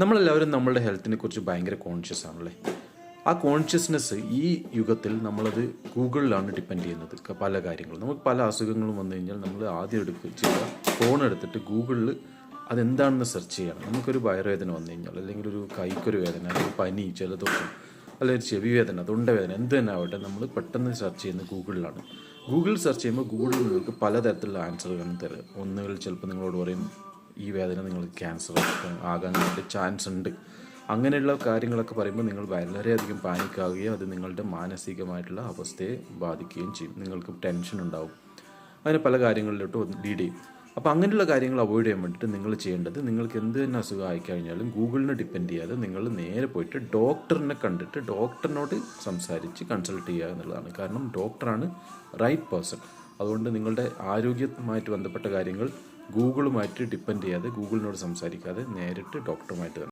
നമ്മളെല്ലാവരും നമ്മളുടെ ഹെൽത്തിനെ കുറിച്ച് ഭയങ്കര കോൺഷ്യസ് ആണല്ലേ. ആ കോൺഷ്യസ്നെസ് ഈ യുഗത്തിൽ നമ്മളത് ഗൂഗിളിലാണ് ഡിപ്പെൻഡ് ചെയ്യുന്നത്. പല കാര്യങ്ങളും നമുക്ക് പല അസുഖങ്ങളും വന്നു കഴിഞ്ഞാൽ നമ്മൾ ആദ്യം ചെയ്യുക ഫോൺ എടുത്തിട്ട് ഗൂഗിളിൽ അതെന്താണെന്ന് സെർച്ച് ചെയ്യണം. നമുക്കൊരു വയറുവേദന വന്നു കഴിഞ്ഞാൽ, അല്ലെങ്കിൽ ഒരു കൈക്കൊരു വേദന, അല്ലെങ്കിൽ പനി, ജലദോഷം, അല്ലെങ്കിൽ ഒരു ചെവി വേദന, തൊണ്ടവേദന, എന്ത് തന്നെ ആവട്ടെ, നമ്മൾ പെട്ടെന്ന് സെർച്ച് ചെയ്യുന്നത് ഗൂഗിളിലാണ്. ഗൂഗിൾ സെർച്ച് ചെയ്യുമ്പോൾ ഗൂഗിളിൽ നിങ്ങൾക്ക് പലതരത്തിലുള്ള ആൻസറുകളും തരും. ഒന്നുകിൽ ചിലപ്പോൾ നിങ്ങളോട് പറയും ഈ വേദന നിങ്ങൾക്ക് ക്യാൻസർ ആകാൻ ചാൻസ് ഉണ്ട്. അങ്ങനെയുള്ള കാര്യങ്ങളൊക്കെ പറയുമ്പോൾ നിങ്ങൾ വളരെയധികം പാനിക്കാവുകയും അത് നിങ്ങളുടെ മാനസികമായിട്ടുള്ള അവസ്ഥയെ ബാധിക്കുകയും ചെയ്യും. നിങ്ങൾക്ക് ടെൻഷൻ ഉണ്ടാവും, അങ്ങനെ പല കാര്യങ്ങളിലോട്ട് ലീഡ് ചെയ്യും. അപ്പോൾ അങ്ങനെയുള്ള കാര്യങ്ങൾ അവോയ്ഡ് ചെയ്യാൻ വേണ്ടിയിട്ട് നിങ്ങൾ ചെയ്യേണ്ടത്, നിങ്ങൾക്ക് എന്ത് തന്നെ അസുഖം ആയിക്കഴിഞ്ഞാലും ഗൂഗിളിനെ ഡിപ്പെൻഡ് ചെയ്യാതെ നിങ്ങൾ നേരെ പോയിട്ട് ഡോക്ടറിനെ കണ്ടിട്ട് ഡോക്ടറിനോട് സംസാരിച്ച് കൺസൾട്ട് ചെയ്യുക എന്നുള്ളതാണ്. കാരണം ഡോക്ടറാണ് റൈറ്റ് പേഴ്സൺ. അതുകൊണ്ട് നിങ്ങളുടെ ആരോഗ്യവുമായിട്ട് ബന്ധപ്പെട്ട കാര്യങ്ങൾ ഗൂഗിളുമായിട്ട് ഡിപ്പെൻഡ് ചെയ്യാതെ, ഗൂഗിളിനോട് സംസാരിക്കാതെ നേരിട്ട് ഡോക്ടറുമായിട്ട്